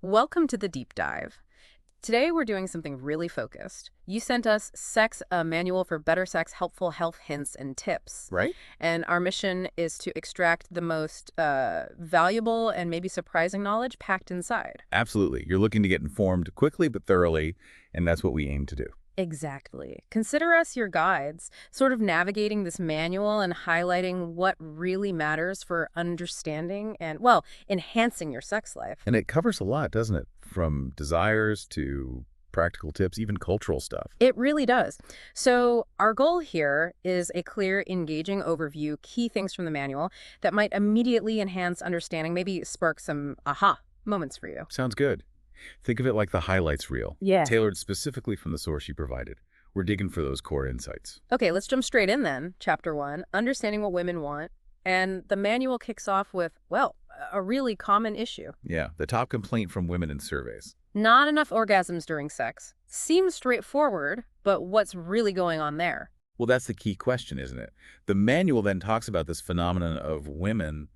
Welcome to the deep dive. Today we're doing something really focused. You sent us Sex, a manual for better sex, helpful health hints and tips. Right? And our mission is to extract the most valuable and maybe surprising knowledge packed inside. Absolutely. You're looking to get informed quickly but thoroughly, and that's what we aim to do. Exactly. Consider us your guides, sort of navigating this manual and highlighting what really matters for understanding and, well, enhancing your sex life. And it covers a lot, doesn't it? From desires to practical tips, even cultural stuff. It really does. So our goal here is a clear, engaging overview, key things from the manual that might immediately enhance understanding, maybe spark some aha moments for you. Sounds good. Think of it like the highlights reel, Yeah. tailored specifically from the source you provided. We're digging for those core insights. Okay, let's jump straight in then. Chapter 1, Understanding What Women Want. And the manual kicks off with, well, a really common issue. Yeah, the top complaint from women in surveys. Not enough orgasms during sex. Seems straightforward, but what's really going on there? Well, that's the key question, isn't it? The manual then talks about this phenomenon of women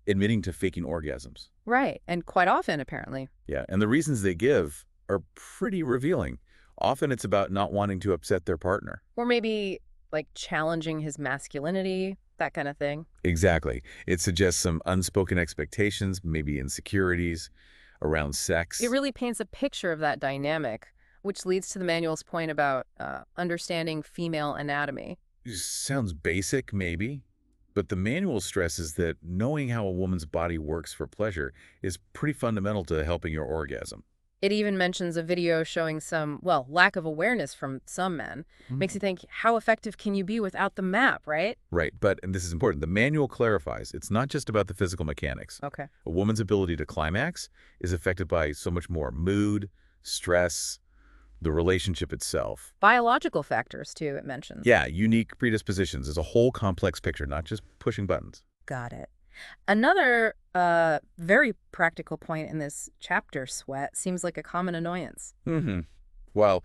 admitting to faking orgasms. Right, and quite often, apparently. Yeah, and the reasons they give are pretty revealing. Often it's about not wanting to upset their partner. Or maybe, like, challenging his masculinity, that kind of thing. Exactly. It suggests some unspoken expectations, maybe insecurities around sex. It really paints a picture of that dynamic, which leads to the manual's point about understanding female anatomy. Sounds basic, maybe, but the manual stresses that knowing how a woman's body works for pleasure is pretty fundamental to helping your orgasm. It even mentions a video showing some, well, lack of awareness from some men. Makes you think, how effective can you be without the map, right? Right, but, and this is important, the manual clarifies it's not just about the physical mechanics. Okay. A woman's ability to climax is affected by so much more: mood, stress, the relationship itself. Biological factors, too, it mentions. Yeah, unique predispositions is a whole complex picture, not just pushing buttons. Got it. Another very practical point in this chapter, sweat, seems like a common annoyance. While,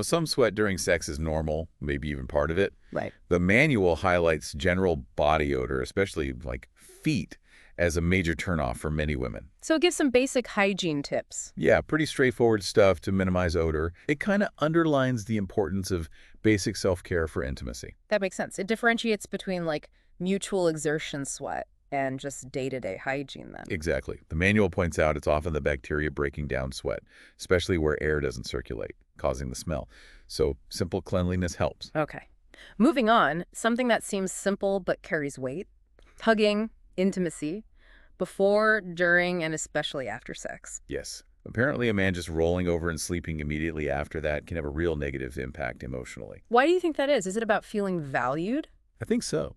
some sweat during sex is normal, maybe even part of it, Right. the manual highlights general body odor, especially like feet, as a major turnoff for many women. So it gives some basic hygiene tips. Yeah, pretty straightforward stuff to minimize odor. It kind of underlines the importance of basic self-care for intimacy. That makes sense. It differentiates between, like, mutual exertion sweat and just day-to-day hygiene then. Exactly. The manual points out it's often the bacteria breaking down sweat, especially where air doesn't circulate, causing the smell. So simple cleanliness helps. Okay. Moving on, something that seems simple but carries weight. Hugging, intimacy, before, during, and especially after sex. Yes. Apparently, a man just rolling over and sleeping immediately after that can have a real negative impact emotionally. Why do you think that is? Is it about feeling valued? I think so.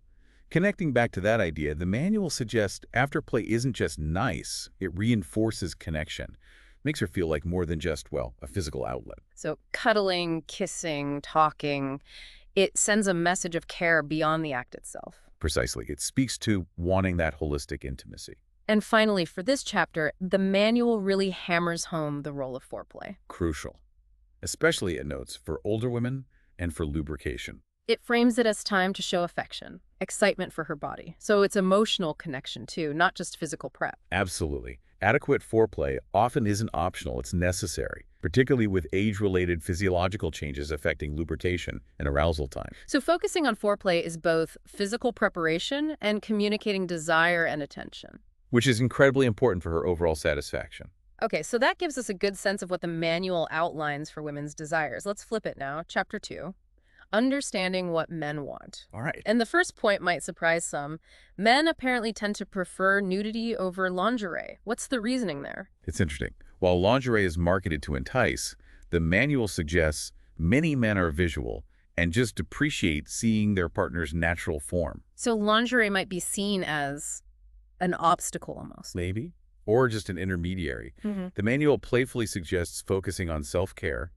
Connecting back to that idea, the manual suggests afterplay isn't just nice, it reinforces connection. Makes her feel like more than just, well, a physical outlet. So cuddling, kissing, talking, it sends a message of care beyond the act itself. Precisely. It speaks to wanting that holistic intimacy. And finally, for this chapter, the manual really hammers home the role of foreplay. Crucial. Especially, it notes, for older women and for lubrication. It frames it as time to show affection, excitement for her body. So it's emotional connection too, not just physical prep. Absolutely. Adequate foreplay often isn't optional, it's necessary, particularly with age-related physiological changes affecting lubrication and arousal time. So focusing on foreplay is both physical preparation and communicating desire and attention. Which is incredibly important for her overall satisfaction. Okay, so that gives us a good sense of what the manual outlines for women's desires. Let's flip it now. Chapter 2. Understanding what men want. All right. And the first point might surprise some. Men apparently tend to prefer nudity over lingerie. What's the reasoning there? It's interesting. While lingerie is marketed to entice, the manual suggests many men are visual and just appreciate seeing their partner's natural form. So lingerie might be seen as an obstacle almost. Maybe. Or just an intermediary. The manual playfully suggests focusing on self-care,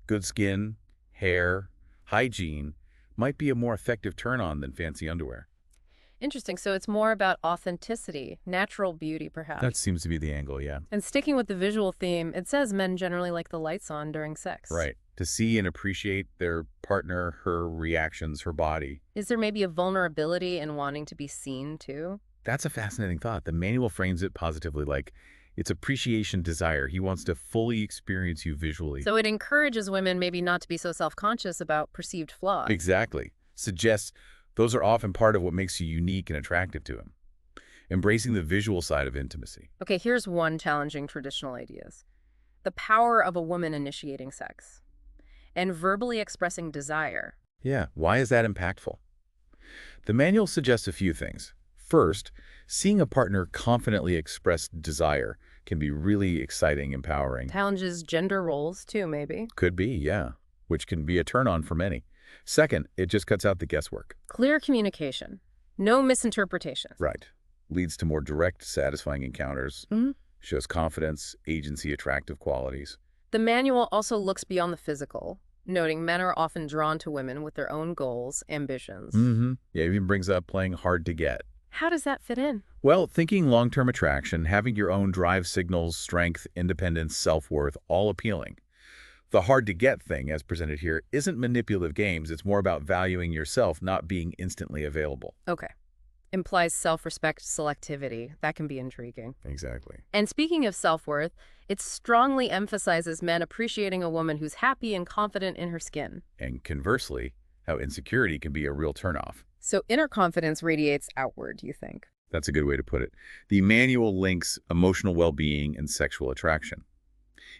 good skin, hair, hygiene might be a more effective turn-on than fancy underwear. Interesting. So it's more about authenticity, natural beauty, perhaps. That seems to be the angle, yeah. And sticking with the visual theme, it says men generally like the lights on during sex. Right. To see and appreciate their partner, her reactions, her body. Is there maybe a vulnerability in wanting to be seen, too? That's a fascinating thought. The manual frames it positively, like It's appreciation desire. He wants to fully experience you visually. So it encourages women maybe not to be so self-conscious about perceived flaws. Exactly. Suggests those are often part of what makes you unique and attractive to him. Embracing the visual side of intimacy. Okay, here's one challenging traditional ideas. The power of a woman initiating sex and verbally expressing desire. Yeah, why is that impactful? The manual suggests a few things. First, seeing a partner confidently express desire can be really exciting, empowering. Challenges gender roles too, maybe. Could be, yeah, which can be a turn-on for many. Second, it just cuts out the guesswork. Clear communication. No misinterpretations. Right. Leads to more direct, satisfying encounters. Mhm. Shows confidence, agency, attractive qualities. The manual also looks beyond the physical, noting men are often drawn to women with their own goals, ambitions. Yeah, even brings up playing hard to get. How does that fit in? Well, thinking long-term attraction, having your own drive signals, strength, independence, self-worth, all appealing. The hard-to-get thing, as presented here, isn't manipulative games. It's more about valuing yourself, not being instantly available. Okay. Implies self-respect, selectivity. That can be intriguing. Exactly. And speaking of self-worth, it strongly emphasizes men appreciating a woman who's happy and confident in her skin. And conversely, how insecurity can be a real turnoff. So inner confidence radiates outward, do you think? That's a good way to put it. The manual links emotional well-being and sexual attraction.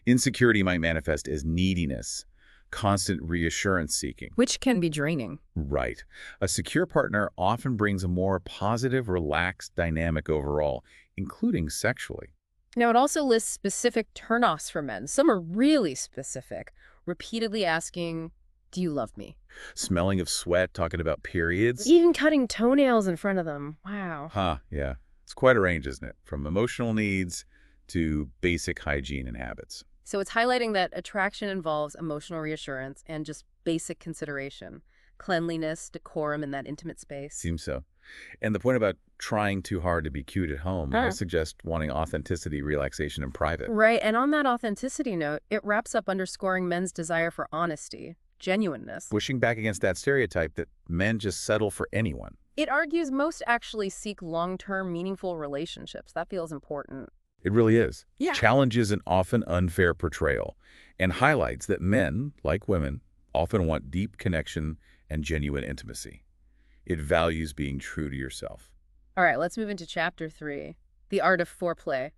Insecurity might manifest as neediness, constant reassurance seeking. Which can be draining. Right. A secure partner often brings a more positive, relaxed dynamic overall, including sexually. Now, it also lists specific turn-offs for men. Some are really specific, repeatedly asking, do you love me? Smelling of sweat, talking about periods. Even cutting toenails in front of them. Wow. Yeah. It's quite a range, isn't it? From emotional needs to basic hygiene and habits. So it's highlighting that attraction involves emotional reassurance and just basic consideration. Cleanliness, decorum in that intimate space. Seems so. And the point about trying too hard to be cute at home, I suggest wanting authenticity, relaxation, and private. Right, and on that authenticity note, it wraps up underscoring men's desire for honesty, genuineness. Pushing back against that stereotype that men just settle for anyone. It argues most actually seek long-term, meaningful relationships. That feels important. It really is. Yeah. Challenges an often unfair portrayal and highlights that men, like women, often want deep connection and genuine intimacy. It values being true to yourself. All right, let's move into Chapter 3, The Art of Foreplay.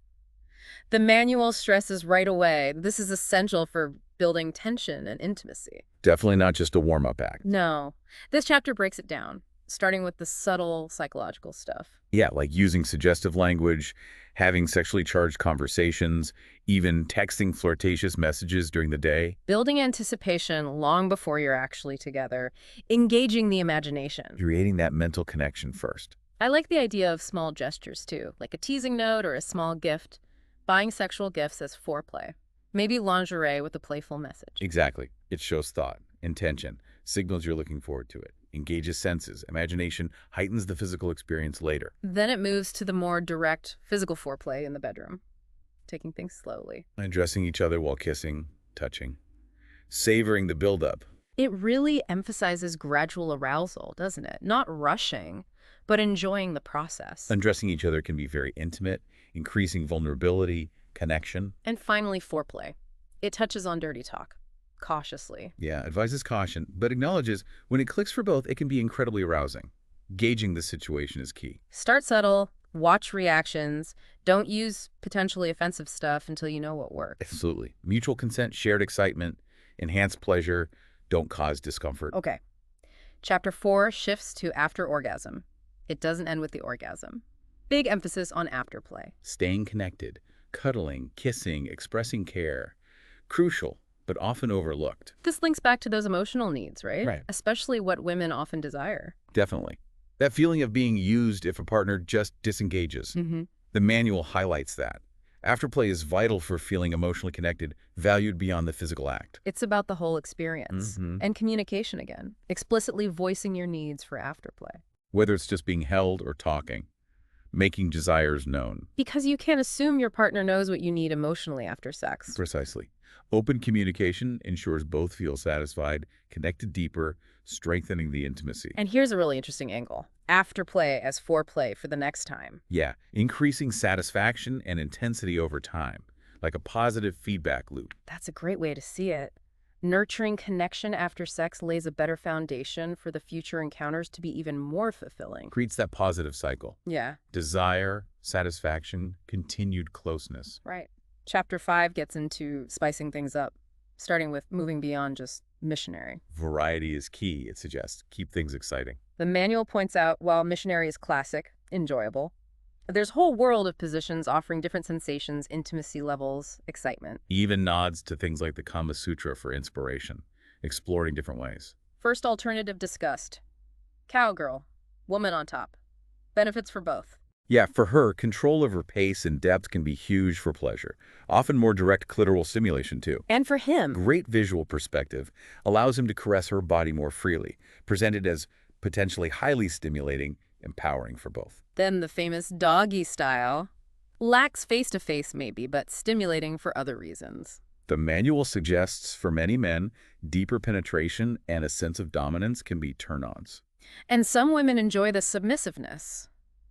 The manual stresses right away this is essential for building tension and intimacy. Definitely not just a warm-up act. No. This chapter breaks it down, starting with the subtle psychological stuff. Yeah, like using suggestive language, having sexually charged conversations, even texting flirtatious messages during the day. Building anticipation long before you're actually together. Engaging the imagination. Creating that mental connection first. I like the idea of small gestures, too, like a teasing note or a small gift. Buying sexual gifts as foreplay. Maybe lingerie with a playful message. Exactly. It shows thought, intention, signals you're looking forward to it. Engages senses. Imagination heightens the physical experience later. Then it moves to the more direct physical foreplay in the bedroom, taking things slowly. Undressing each other while kissing, touching. Savoring the buildup. It really emphasizes gradual arousal, doesn't it? Not rushing, but enjoying the process. Undressing each other can be very intimate, increasing vulnerability, connection. And finally, foreplay. It touches on dirty talk, cautiously. Yeah, advises caution, but acknowledges when it clicks for both, it can be incredibly arousing. Gauging the situation is key. Start subtle, watch reactions, don't use potentially offensive stuff until you know what works. Absolutely. Mutual consent, shared excitement, enhanced pleasure, don't cause discomfort. Okay. Chapter 4 shifts to after orgasm. It doesn't end with the orgasm. Big emphasis on afterplay. Staying connected, cuddling, kissing, expressing care. Crucial, but often overlooked. This links back to those emotional needs, right? Right. Especially what women often desire. Definitely. That feeling of being used if a partner just disengages. The manual highlights that. Afterplay is vital for feeling emotionally connected, valued beyond the physical act. It's about the whole experience. And communication again. Explicitly voicing your needs for afterplay. Whether it's just being held or talking. Making desires known. Because you can't assume your partner knows what you need emotionally after sex. Precisely. Open communication ensures both feel satisfied, connected deeper, strengthening the intimacy. And here's a really interesting angle. Afterplay as foreplay for the next time. Yeah, increasing satisfaction and intensity over time, like a positive feedback loop. That's a great way to see it. Nurturing connection after sex lays a better foundation for the future encounters to be even more fulfilling. Creates that positive cycle. Yeah, Desire, satisfaction, continued closeness. right. Chapter 5 gets into spicing things up, starting with moving beyond just missionary. Variety is key, it suggests. Keep things exciting. The manual points out while missionary is classic, enjoyable, there's a whole world of positions offering different sensations, intimacy levels, excitement. Even nods to things like the Kama Sutra for inspiration, exploring different ways. First alternative discussed. Cowgirl, woman on top. Benefits for both. Yeah, for her, control over pace and depth can be huge for pleasure. Often more direct clitoral stimulation, too. And for him. Great visual perspective allows him to caress her body more freely, presented as potentially highly stimulating, empowering for both. Then the famous doggy style. Lacks face-to-face maybe, but stimulating for other reasons. The manual suggests for many men, deeper penetration and a sense of dominance can be turn-ons. And some women enjoy the submissiveness,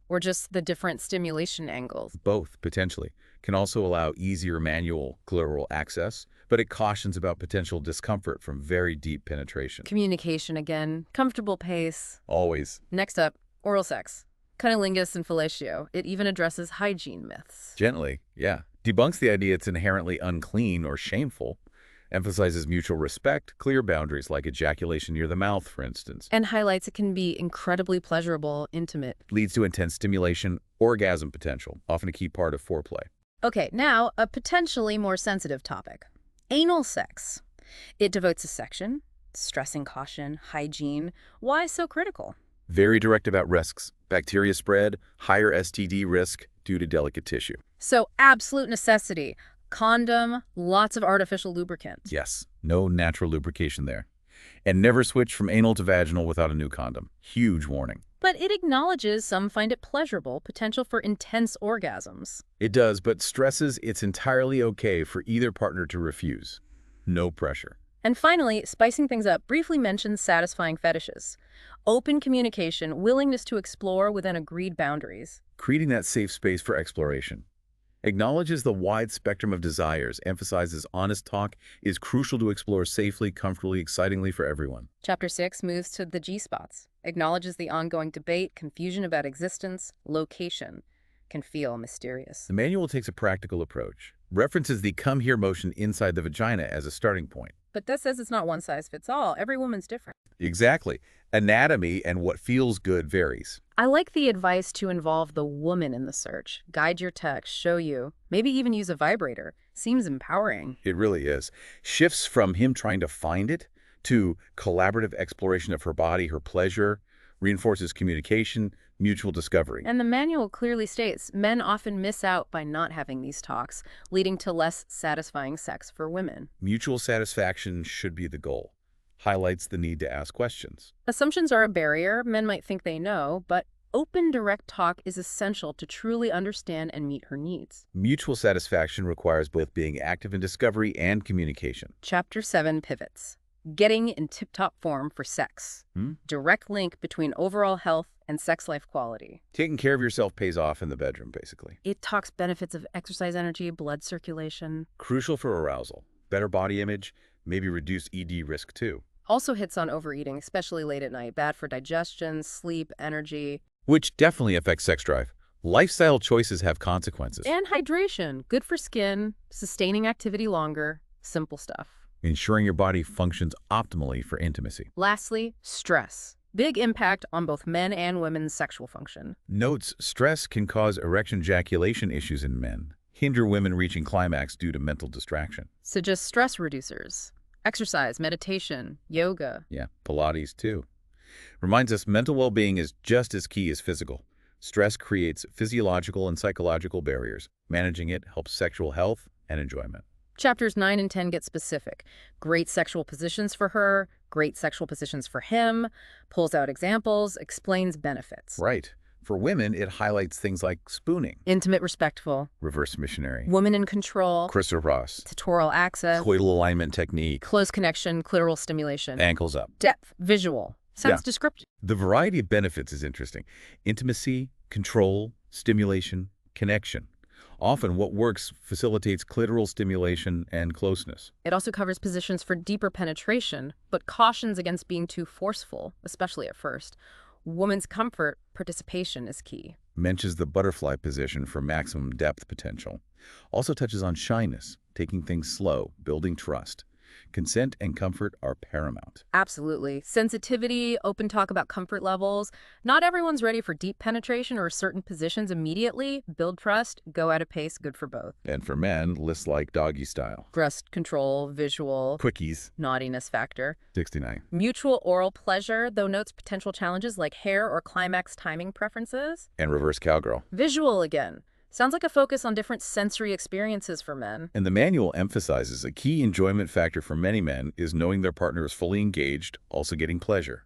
or just the different stimulation angles. Both, potentially, can also allow easier manual clitoral access, but it cautions about potential discomfort from very deep penetration. Communication again, comfortable pace. Always. Next up, oral sex. Cunnilingus and fellatio. It even addresses hygiene myths. Gently, yeah. Debunks the idea it's inherently unclean or shameful. Emphasizes mutual respect, clear boundaries like ejaculation near the mouth, for instance. And highlights it can be incredibly pleasurable, intimate. Leads to intense stimulation, orgasm potential, often a key part of foreplay. Okay, now a potentially more sensitive topic. Anal sex. It devotes a section, stressing caution, hygiene. Why so critical? Very direct about risks. Bacteria spread, higher STD risk due to delicate tissue. So absolute necessity. Condom, lots of artificial lubricant. Yes, no natural lubrication there. And never switch from anal to vaginal without a new condom. Huge warning. But it acknowledges some find it pleasurable, potential for intense orgasms. It does, but stresses it's entirely okay for either partner to refuse. No pressure. And finally, spicing things up, briefly mentions satisfying fetishes. Open communication, willingness to explore within agreed boundaries. Creating that safe space for exploration. Acknowledges the wide spectrum of desires, emphasizes honest talk is crucial to explore safely, comfortably, excitingly for everyone. Chapter 6 moves to the G-spots. Acknowledges the ongoing debate, confusion about existence, location. Can feel mysterious. The manual takes a practical approach. References the come here motion inside the vagina as a starting point. But that says it's not one size fits all. Every woman's different. Exactly. Anatomy and what feels good varies. I like the advice to involve the woman in the search. Guide your text, show you, maybe even use a vibrator. Seems empowering. It really is. Shifts from him trying to find it to collaborative exploration of her body, her pleasure, reinforces communication, mutual discovery. And the manual clearly states men often miss out by not having these talks, leading to less satisfying sex for women. Mutual satisfaction should be the goal. Highlights the need to ask questions. Assumptions are a barrier. Men might think they know, but open, direct talk is essential to truly understand and meet her needs. Mutual satisfaction requires both being active in discovery and communication. Chapter 7 pivots. Getting in tip-top form for sex. Direct link between overall health and sex life quality. Taking care of yourself pays off in the bedroom, basically. It talks benefits of exercise energy, blood circulation. Crucial for arousal. Better body image, maybe reduce ED risk too. Also hits on overeating, especially late at night. Bad for digestion, sleep, energy. Which definitely affects sex drive. Lifestyle choices have consequences. And hydration. Good for skin, sustaining activity longer. Simple stuff. Ensuring your body functions optimally for intimacy. Lastly, stress. Big impact on both men and women's sexual function. Notes, stress can cause erection ejaculation issues in men, hinder women reaching climax due to mental distraction. Suggest stress reducers. Exercise, meditation, yoga. Yeah, Pilates too. Reminds us mental well-being is just as key as physical. Stress creates physiological and psychological barriers. Managing it helps sexual health and enjoyment. Chapters 9 and 10 get specific. Great sexual positions for her, great sexual positions for him, pulls out examples, explains benefits. Right. For women, it highlights things like spooning, Intimate, respectful, reverse missionary, woman in control, chrysoprase, clitoral access, coital alignment technique, close connection, clitoral stimulation, ankles up. depth, visual, Sounds Yeah. descriptive. The variety of benefits is interesting. Intimacy, control, stimulation, connection. Often what works facilitates clitoral stimulation and closeness. It also covers positions for deeper penetration, but cautions against being too forceful, especially at first. Woman's comfort, participation is key. Mentions the butterfly position for maximum depth potential. Also touches on shyness, taking things slow, building trust. Consent and comfort are paramount. Absolutely. Sensitivity, open talk about comfort levels. Not everyone's ready for deep penetration or certain positions immediately. Build trust, go at a pace, good for both. And for men, lists like doggy style. Breast control, visual, Quickies, naughtiness factor. 69. Mutual oral pleasure, though notes potential challenges like hair or climax timing preferences. And reverse cowgirl. Visual again. Sounds like a focus on different sensory experiences for men. And the manual emphasizes a key enjoyment factor for many men is knowing their partner is fully engaged, also getting pleasure.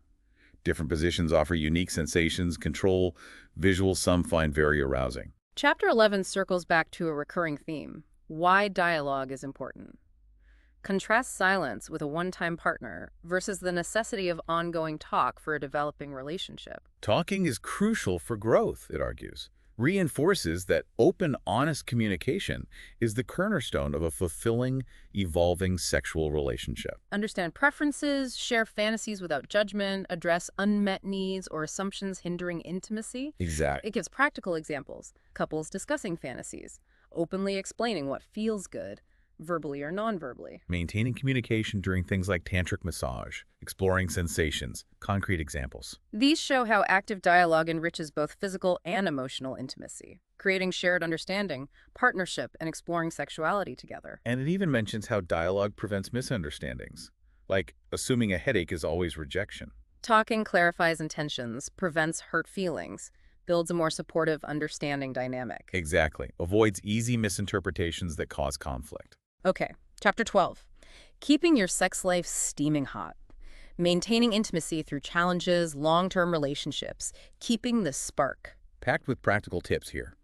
Different positions offer unique sensations, control, visuals some find very arousing. Chapter 11 circles back to a recurring theme: why dialogue is important. Contrast silence with a one-time partner versus the necessity of ongoing talk for a developing relationship. Talking is crucial for growth, it argues. Reinforces that open, honest communication is the cornerstone of a fulfilling, evolving sexual relationship. Understand preferences, share fantasies without judgment, address unmet needs or assumptions hindering intimacy. Exactly. It gives practical examples. Couples discussing fantasies, openly explaining what feels good, verbally or non-verbally. Maintaining communication during things like tantric massage, exploring sensations, concrete examples. These show how active dialogue enriches both physical and emotional intimacy, creating shared understanding, partnership, and exploring sexuality together. And it even mentions how dialogue prevents misunderstandings, like assuming a headache is always rejection. Talking clarifies intentions, prevents hurt feelings, builds a more supportive, understanding dynamic. Exactly. Avoids easy misinterpretations that cause conflict. Okay, Chapter 12. Keeping your sex life steaming hot. Maintaining intimacy through challenges, long-term relationships. Keeping the spark. Packed with practical tips here.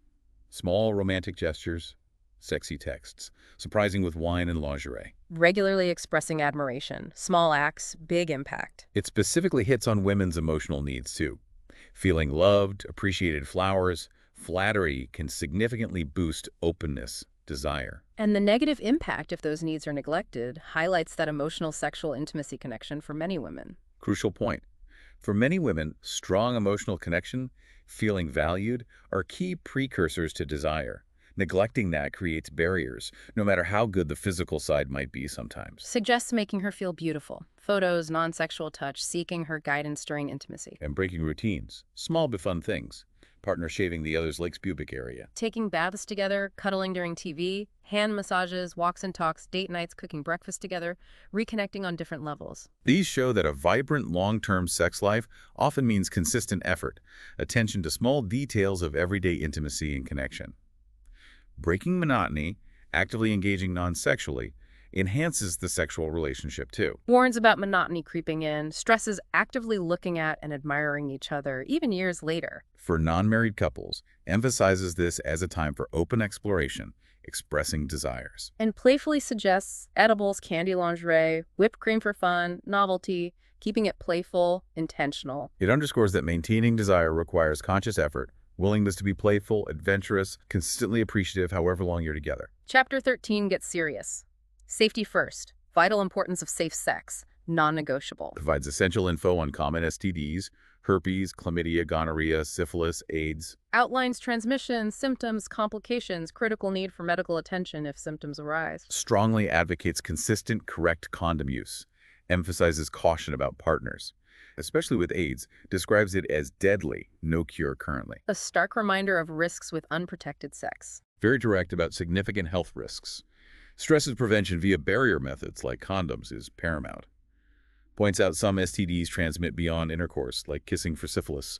Small romantic gestures, sexy texts, surprising with wine and lingerie. Regularly expressing admiration. Small acts, big impact. It specifically hits on women's emotional needs, too. Feeling loved, appreciated flowers, flattery can significantly boost openness, desire. And the negative impact if those needs are neglected highlights that emotional sexual intimacy connection for many women. Crucial point. For many women, strong emotional connection, feeling valued, are key precursors to desire. Neglecting that creates barriers, no matter how good the physical side might be sometimes. Suggests making her feel beautiful. Photos, non-sexual touch, seeking her guidance during intimacy. And breaking routines, small but fun things. Partner shaving the other's lake's pubic area. Taking baths together, cuddling during TV, hand massages, walks and talks, date nights, cooking breakfast together, reconnecting on different levels. These show that a vibrant, long-term sex life often means consistent effort, attention to small details of everyday intimacy and connection. Breaking monotony, actively engaging non-sexually, enhances the sexual relationship too. Warns about monotony creeping in, stresses actively looking at and admiring each other, even years later. For non-married couples, emphasizes this as a time for open exploration, expressing desires. And playfully suggests edibles, candy lingerie, whipped cream for fun, novelty, keeping it playful, intentional. It underscores that maintaining desire requires conscious effort, willingness to be playful, adventurous, consistently appreciative however long you're together. Chapter 13 gets serious. Safety first. Vital importance of safe sex. Non-negotiable. Provides essential info on common STDs, herpes, chlamydia, gonorrhea, syphilis, AIDS. Outlines transmission, symptoms, complications, critical need for medical attention if symptoms arise. Strongly advocates consistent, correct condom use. Emphasizes caution about partners. Especially with AIDS, describes it as deadly, no cure currently. A stark reminder of risks with unprotected sex. Very direct about significant health risks. Stresses prevention via barrier methods like condoms is paramount. Points out some STDs transmit beyond intercourse, like kissing for syphilis.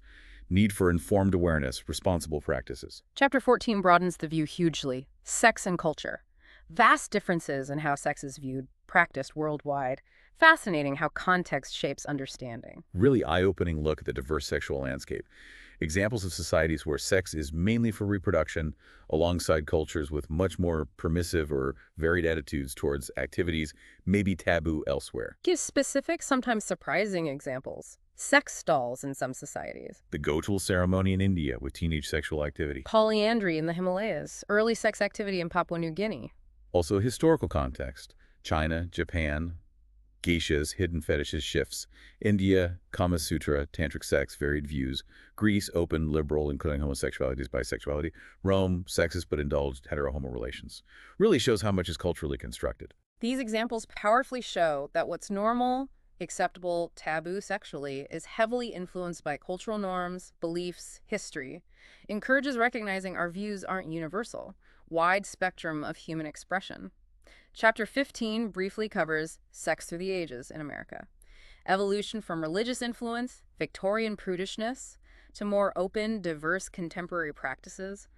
Need for informed awareness, responsible practices. Chapter 14 broadens the view hugely. Sex and culture. Vast differences in how sex is viewed, practiced worldwide. Fascinating how context shapes understanding. Really eye-opening look at the diverse sexual landscape. Examples of societies where sex is mainly for reproduction, alongside cultures with much more permissive or varied attitudes towards activities maybe taboo elsewhere. Gives specific, sometimes surprising examples. sex dolls in some societies, The Gotul ceremony in India with teenage sexual activity. polyandry in the Himalayas, early sex activity in Papua New Guinea. Also historical context. China, Japan, geishas, hidden fetishes shifts. India, Kama Sutra, tantric sex, varied views. Greece, open, liberal, including homosexuality, bisexuality. Rome, sexist but indulged, hetero-homo relations. Really shows how much is culturally constructed. These examples powerfully show that what's normal, acceptable, taboo sexually is heavily influenced by cultural norms, beliefs, history. Encourages recognizing our views aren't universal, wide spectrum of human expression. Chapter 15 briefly covers sex through the ages in America. Evolution from religious influence, Victorian prudishness, to more open, diverse contemporary practices.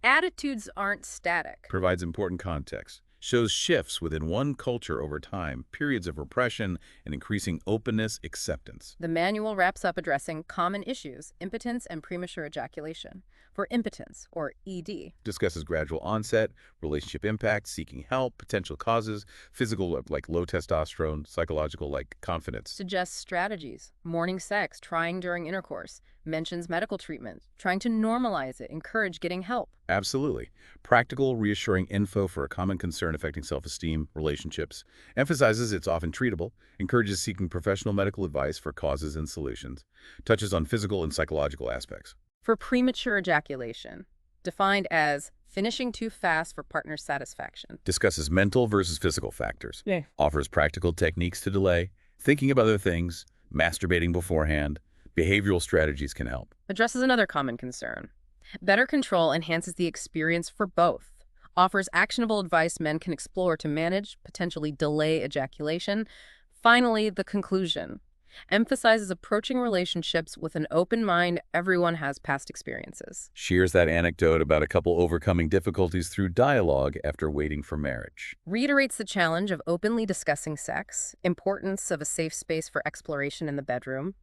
Attitudes aren't static. Provides important context. Shows shifts within one culture over time, periods of repression, and increasing openness, acceptance. The manual wraps up addressing common issues, impotence and premature ejaculation. For impotence, or ED, Discusses gradual onset, relationship impact, seeking help, potential causes, physical like low testosterone, psychological like confidence. suggests strategies, morning sex, trying during intercourse, mentions medical treatment, trying to normalize it, encourage getting help. Absolutely. Practical, reassuring info for a common concern affecting self-esteem, relationships. Emphasizes it's often treatable, encourages seeking professional medical advice for causes and solutions. Touches on physical and psychological aspects. For premature ejaculation, defined as finishing too fast for partner satisfaction. Discusses mental versus physical factors. Yeah. Offers practical techniques to delay, thinking of other things, masturbating beforehand. Behavioral strategies can help. Addresses another common concern. Better control enhances the experience for both. Offers actionable advice men can explore to manage, potentially delay ejaculation. Finally, the conclusion. Emphasizes approaching relationships with an open mind. Everyone has past experiences. Shares that anecdote about a couple overcoming difficulties through dialogue after waiting for marriage. Reiterates the challenge of openly discussing sex, importance of a safe space for exploration in the bedroom,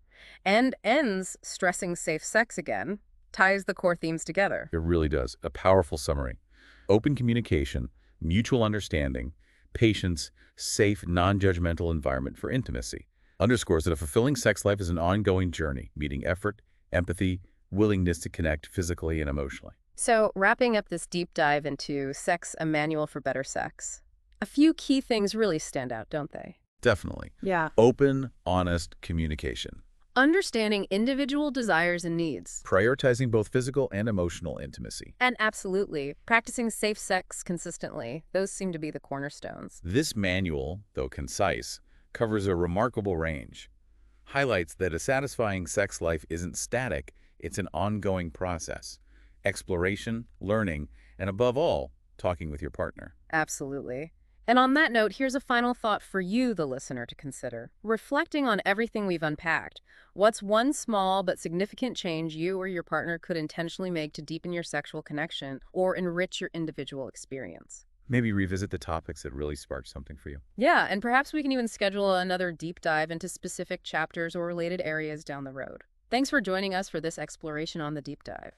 and ends stressing safe sex again, ties the core themes together. It really does. A powerful summary. Open communication, mutual understanding, patience, safe, non-judgmental environment for intimacy. Underscores that a fulfilling sex life is an ongoing journey, meeting effort, empathy, willingness to connect physically and emotionally. So, wrapping up this deep dive into Sex, a Manual for Better Sex, a few key things really stand out, don't they? Definitely. Yeah. Open, honest communication. Understanding individual desires and needs. Prioritizing both physical and emotional intimacy. And absolutely, practicing safe sex consistently. Those seem to be the cornerstones. This manual, though concise, covers a remarkable range. Highlights that a satisfying sex life isn't static, it's an ongoing process. Exploration, learning, and above all, talking with your partner. Absolutely. And on that note, here's a final thought for you, the listener, to consider. Reflecting on everything we've unpacked, what's one small but significant change you or your partner could intentionally make to deepen your sexual connection or enrich your individual experience? Maybe revisit the topics that really sparked something for you. Yeah, and perhaps we can even schedule another deep dive into specific chapters or related areas down the road. Thanks for joining us for this exploration on the deep dive.